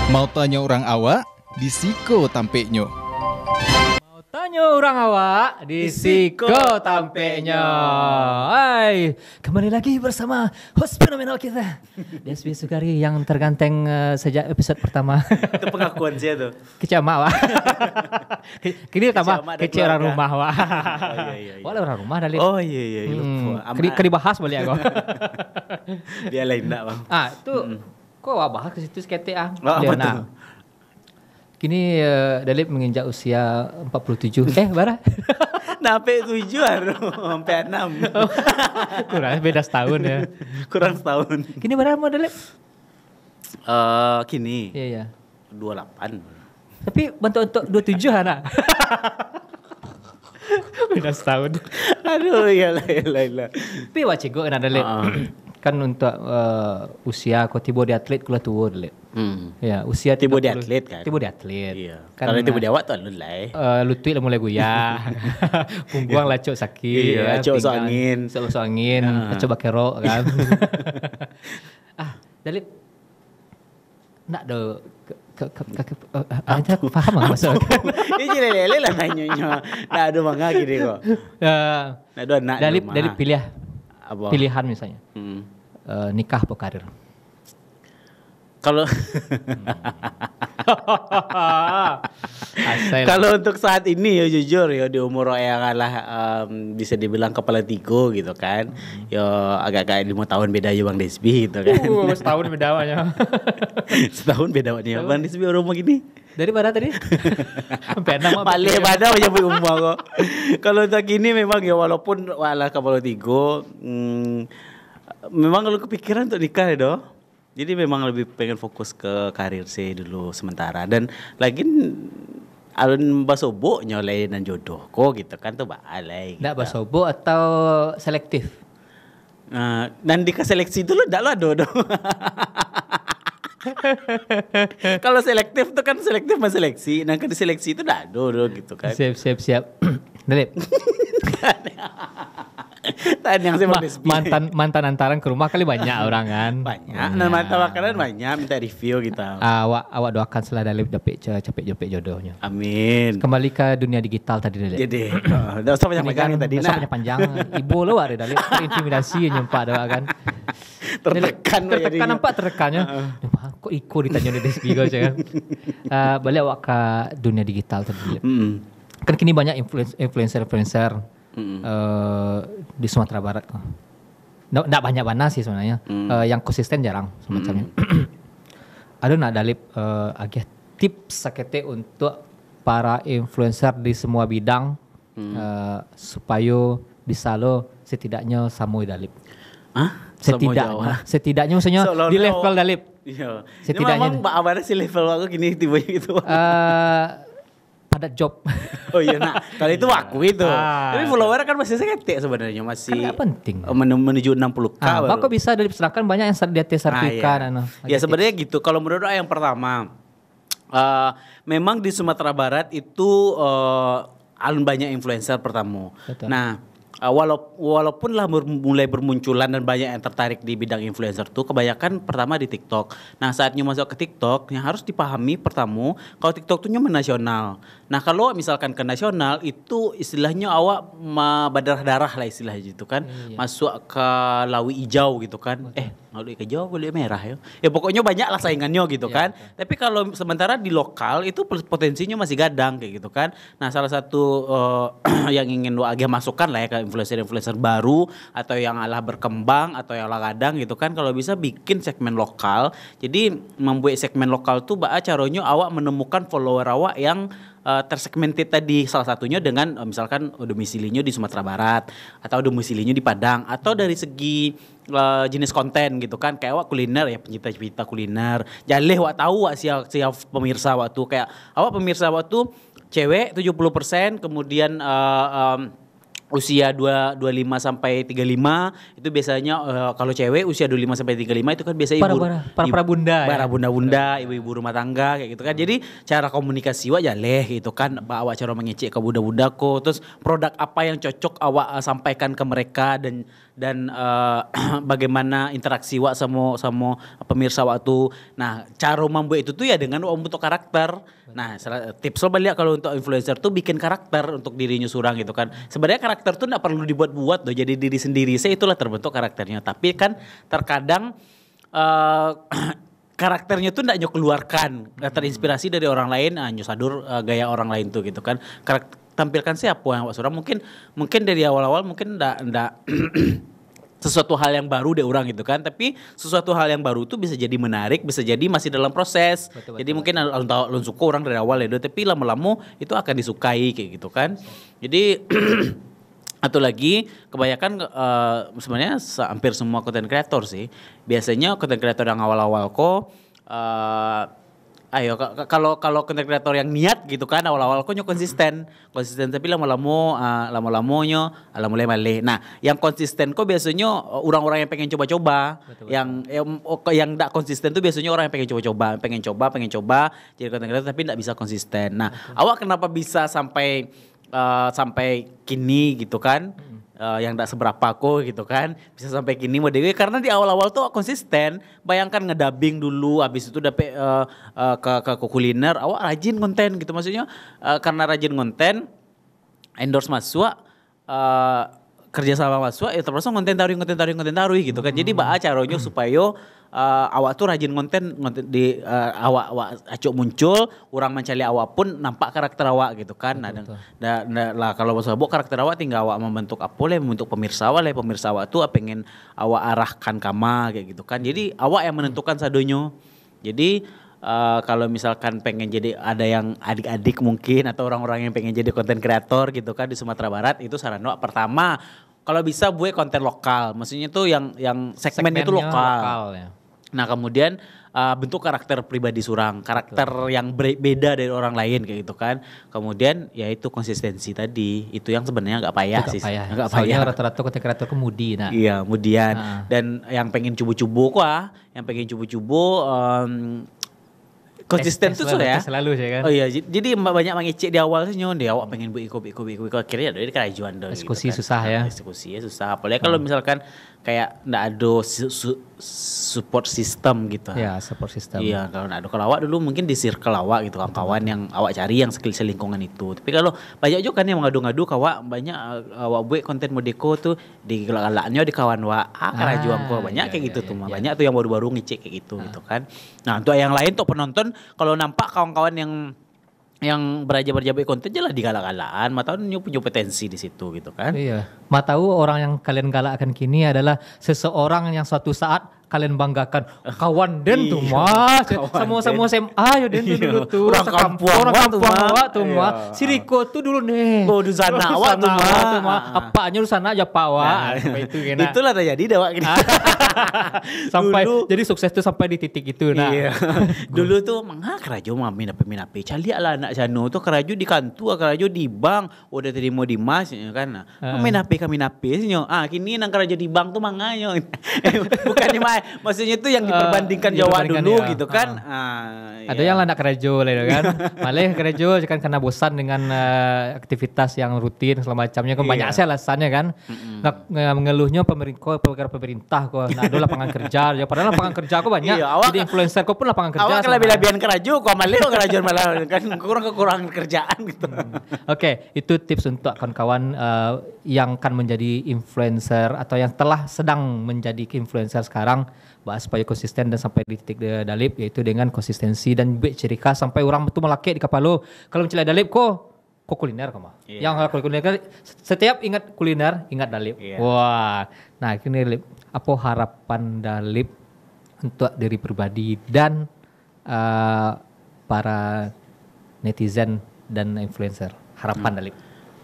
Mau tanya orang awak, di Siko tampeknya. Mau tanya orang awak di Siko tampeknya. Hai, kembali lagi bersama host fenomenal kita Desbi Sugari yang terganteng sejak episode pertama. Itu pengakuan saya tuh. Kecil mak wak. Kini tambah mak dan kecil orang keluarga. rumah wak. Iya. Wala orang rumah Dalip. Oh iya lupa. Kini bahas balik aku. Biar lain enggak, Bang. Itu kok awak bahas ke situ sekete ah. Oh, apa tuh? Kini Dalip menginjak usia 47. Bara? Sampai 7 sampai 6. Kurang beda setahun ya. Kurang setahun. Kini berapa mau Dalip? Kini Iya. 28. Tapi bantu untuk 27 anak. Beda setahun. Aduh, iyalah. Tapi wak cikgu nak Dalip. Kan untuk usia kau tiba di atlet kula tua Dalip. Ya, usia Tiba di 30 atlet kan? Tiba di atlet. Iya. Kan, Kalau tiba di awak tuh alun lah. lutut lah mulai goyah. Punggung lah cok sakit. Iya, cok sok angin. Sok angin. Coba kerok kan. Dalip. Nak do ada faham enggak maksud? Ini lele lah nanya. Nah, ada mangga gini kok. Nah, ada anak. Dalip pilih apa? pilihan misalnya. Nikah atau karir. Kalau kalau untuk saat ini ya jujur ya di umur yang kalah bisa dibilang kepala tiga gitu kan. Ya agak-agak 5 tahun beda aja Bang Desbi gitu kan. Setahun bedanya. Setahun beda waktunya. Bang Desbi umur gini. Dari mana tadi? Sampai 6 Paling pada aja umur kok. Kalau untuk gini memang ya walaupun wala kepala tiga memang kalau kepikiran untuk nikah ya doh. Jadi memang lebih pengen fokus ke karir sih dulu sementara. Dan lagi alun basobo nyolai dan jodoh kok gitu kan tuh balai. Nggak basobo atau selektif? Dan di seleksi itu lo ndak lo ada dong. Kalau selektif tuh kan selektif mas seleksi. Nah kan di seleksi itu ndak ada gitu kan. Siap. Dalip. Tanya yang saya mantan antaran ke rumah kali banyak orang kan. Banyak. Nah mantan makanan banyak minta review kita. Awak doakan setelah Dalip dapat capek jodohnya. Amin. Kembali ke dunia digital tadi Dalip. Jadi, enggak usah panjang-panjang tadi nah. Panjang. Ibu lo ada Dalip terintimidasi nyempak doa kan. Tertekan nampak tertekannya. Kok Iko ditanya di Desbi kau kan. Balik awak ke dunia digital tadi Dalip. Kan kini banyak influencer di Sumatera Barat kok. Nggak banyak mana sih sebenarnya. Yang konsisten jarang semacamnya. Ada nak Dalip agak tips sakete untuk para influencer di semua bidang supaya bisa lo setidaknya samui Dalip. Setidaknya maksudnya di level Dalip. Iya. Setidaknya memang apa sih level aku gini tiba gitu. Padat job. Oh iya nak, kalau itu aku itu. Tapi follower kan masih sedikit sebenarnya, masih kan gak penting. Menuju 60k. Maka bisa dari sedangkan banyak yang di atas sertifikat. Ya sebenarnya gitu. Kalau menurut yang pertama, memang di Sumatera Barat itu alun banyak influencer pertama. Betul. Nah, walaupun lah mulai bermunculan dan banyak yang tertarik di bidang influencer tuh kebanyakan pertama di TikTok. Nah saatnya masuk ke TikTok yang harus dipahami pertama kalau TikTok tuh nyaman nasional. Nah kalau misalkan ke nasional itu istilahnya awak berdarah-darah lah istilahnya gitu kan. Masuk ke lawi hijau gitu kan. Lawi hijau lawi merah ya. Ya pokoknya banyak lah saingannya gitu kan. Tapi kalau sementara di lokal itu potensinya masih gadang kayak gitu kan. Nah salah satu yang ingin wak agak masukkan lah ya ke influencer-influencer baru atau yang alah berkembang atau yang alah gadang gitu kan. Kalau bisa bikin segmen lokal. Jadi membuat segmen lokal tuh caranya awak menemukan follower awak yang tersegmented tadi, salah satunya dengan misalkan domisilinya di Sumatera Barat atau domisilinya di Padang atau dari segi jenis konten gitu kan, kayak awak kuliner ya, pencinta-pencinta kuliner jaleh wak tahu wak siap pemirsa waktu kayak awak pemirsa waktu cewek 70%, kemudian usia 25 sampai 35 itu biasanya kalau cewek usia 25 sampai 35 itu kan biasanya para bunda para bunda-bunda, ibu-ibu rumah tangga kayak gitu kan. Jadi cara komunikasi awak jaleh gitu kan, awak cara mengecek ke bunda-bunda kok, terus produk apa yang cocok awak sampaikan ke mereka dan bagaimana interaksi awak sama pemirsa waktu. Nah, cara membuat itu tuh ya dengan membentuk karakter. Nah, tips lo balik kalau untuk influencer tuh bikin karakter untuk dirinya surang gitu kan. Sebenarnya karakter tuh enggak perlu dibuat-buat loh, jadi diri sendiri. Itulah terbentuk karakternya. Tapi kan terkadang karakternya tuh enggak keluarkan, terinspirasi dari orang lain, nyosadur gaya orang lain tuh gitu kan. Tampilkan siapa yang surang, mungkin dari awal-awal mungkin enggak sesuatu hal yang baru deh orang gitu kan, tapi sesuatu hal yang baru itu bisa jadi menarik, bisa jadi masih dalam proses. Jadi mungkin alun suka orang dari awal ya, tapi lama-lama itu akan disukai kayak gitu kan. Jadi atau lagi kebanyakan sebenarnya hampir semua content creator sih biasanya content creator yang awal-awal kok kalau content creator yang niat gitu kan awal-awal kok konsisten tapi lama-lamanya mulai malih. Nah, yang konsisten kok biasanya orang-orang yang pengen coba-coba. Yang enggak konsisten tuh biasanya orang yang pengen coba-coba, pengen coba jadi content creator tapi enggak bisa konsisten. Nah, awak kenapa bisa sampai kini gitu kan? Yang enggak seberapa kok gitu kan bisa sampai gini mau dewe karena di awal-awal tuh konsisten. Bayangkan ngedabing dulu, habis itu dapet ke kuliner, awak rajin konten gitu maksudnya. Karena rajin konten endorse masuk, kerja sama masuk ya terus konten taruh gitu kan. Jadi caranya supaya awak tuh rajin konten di awak acuk muncul, orang mencari awak pun nampak karakter awak gitu kan. Nah, kalau masuk karakter awak tinggal awak membentuk apa lah, membentuk pemirsa awak tuh pengen awak arahkan kama kayak gitu kan. Jadi awak yang menentukan sadonyo. Jadi kalau misalkan pengen jadi ada yang adik-adik mungkin atau orang-orang yang pengen jadi konten kreator gitu kan di Sumatera Barat, itu saran awak pertama kalau bisa buat konten lokal, maksudnya tuh yang segmennya itu lokal ya. Nah kemudian bentuk karakter pribadi surang, karakter yang beda dari orang lain kayak gitu kan. Kemudian ya itu konsistensi tadi, itu yang sebenarnya nggak payah sih. Nggak payah. Rata-rata konten kreator kemudi. Nah. Iya, kemudian dan yang pengen cubu-cubu konsisten tuh ya. Selalu sih kan. Oh iya, jadi banyak mengecek di awal sih dia awak pengen bu iko akhirnya dari kerajuan dong. Eksekusi gitu kan. susah ya. Eksekusinya susah. Apalagi kalau misalkan kayak ndak ada support system gitu. Ya, support system. Iya, kalau awak dulu mungkin di circle awak gitu, kawan-kawan yang awak cari yang selingkungan itu. Tapi kalau banyak juga kan yang mengadu-ngadu awak banyak awak buat konten modeko tuh di galaknya di kawan awak. Kerajuan kok banyak kayak gitu tuh. Banyak tuh yang baru-baru ngecek kayak gitu gitu kan. Nah, untuk yang lain tuh penonton kalau nampak kawan-kawan yang berjabat konten jelas digalak-galakan, mata punya potensi di situ gitu kan. Iya. Tahu orang yang kalian galakkan kini adalah seseorang yang suatu saat kalian banggakan kawan den tuh mah sama SMA ya den dulu tuh orang kampung awak tuh mah si Riko tuh dulu nih di sana awak tuh mah apanya di sana aja Pak Wak itu kena itulah terjadi dawak gitu sampai jadi sukses tuh sampai di titik itu. Nah iya. Dulu tuh kerajo mah minapi cali ala anak jano tuh kerajo di kantu kerajo di bank udah terima di mas kan minapi sih kini nang kerajo di bank tuh mangayo bukan di Maksudnya itu yang diperbandingkan Iya, Jawa diperbandingkan, dulu ya. gitu kan. Ada yang lah nak kerejo lah kan. Malah kerejo kan karena bosan dengan aktivitas yang rutin segala macamnya kan banyak sih alasannya kan. Mengeluhnya pemerintah kok. Nah, ada lapangan kerja. Ya padahal lapangan kerja kok banyak. Iya, awak jadi influencer kok pun lapangan kerja. Awak lebih-lebihan keraju kok malah kan kekurangan kerjaan gitu. Oke, itu tips untuk kawan-kawan yang akan menjadi influencer atau yang telah sedang menjadi influencer sekarang, bahas supaya konsisten dan sampai di titik Dalip, yaitu dengan konsistensi dan ciri khas sampai orang betul melakik di kepala lo. Kalau mencela Dalip kok kuliner kok mah. Yang kuliner setiap ingat kuliner ingat Dalip. Wah. Nah, ini Dalip, apa harapan Dalip untuk diri pribadi dan para netizen dan influencer? Harapan Dalip.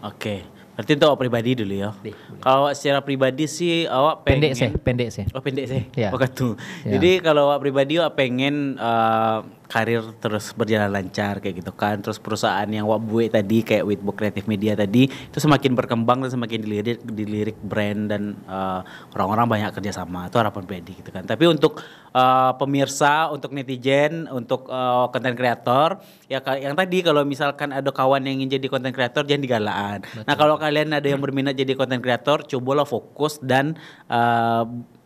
Oke. Berarti untuk awak pribadi dulu ya. Kalau secara pribadi sih awak pengen pendek sih. Oh, pendek sih. Ya. Oh, gitu. Ya. Jadi kalau awak pribadi awak pengen karir terus berjalan lancar kayak gitu kan. Terus perusahaan yang awak buat tadi kayak Witbook Creative Media tadi itu semakin berkembang dan semakin dilirik brand dan orang-orang banyak kerjasama. Itu harapan pribadi gitu kan. Tapi untuk pemirsa, untuk netizen, untuk content creator, ya yang tadi kalau misalkan ada kawan yang ingin jadi content creator jangan digalaan. Nah, kalau kalian ada yang berminat jadi content creator, cobalah fokus dan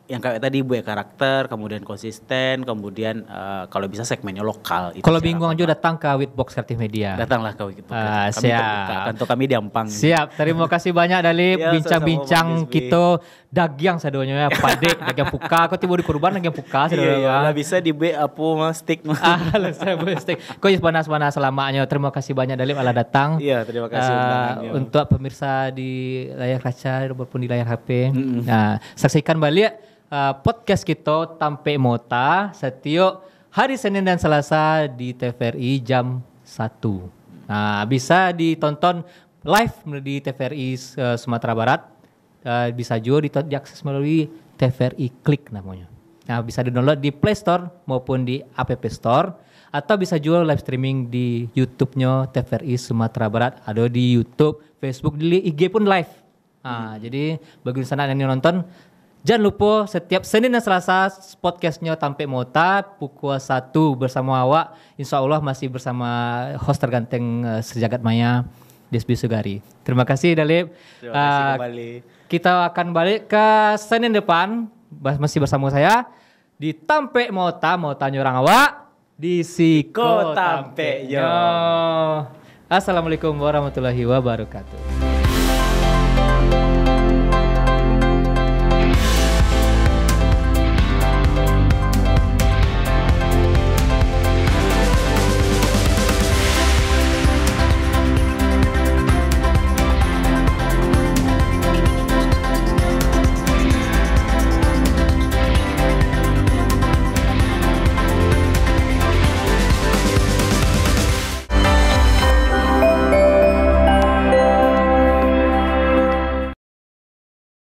yang kayak tadi buat karakter, kemudian konsisten, kemudian kalau bisa segmennya lokal. Kalau bingung aja datang ke Witbox Creative Media. Datanglah ke Witbox. Kami siap. terbuka, kantor kami Dampang. Siap. Terima kasih banyak Dalip. Ya, bincang-bincang sama-sama, Bang kita dagyang sadonya ya. Padek, dagyang puka. Kau tiba di kurban dagyang puka sadonya. Iya, lah bisa di B apa mas stick. Stick. Kau panas-panas selamanya. Terima kasih banyak Dalip ala datang. Iya, terima kasih undangannya. Untuk pemirsa di layar kaca maupun di layar HP. Nah, saksikan balik podcast kita Tampe Mota setiap hari Senin dan Selasa di TVRI jam 1. Nah, bisa ditonton live di TVRI Sumatera Barat. Bisa juga diakses melalui TVRI Klik namanya. Nah, bisa di-download di Play Store maupun di App Store, atau bisa juga live streaming di YouTube-nya TVRI Sumatera Barat. Ada di YouTube, Facebook, di IG pun live. Nah, jadi bagi sana yang nonton, jangan lupa setiap Senin dan Selasa podcastnya Tampe Mota pukul 1 bersama awak. Insya Allah masih bersama host terganteng sejagat maya, Desbi Sugari. Terima kasih Dalip. Terima kasih kembali. Kita akan balik ke Senin depan masih bersama saya di Tampe Mota, Motanya orang awak di Siko Tampe. Assalamualaikum warahmatullahi wabarakatuh.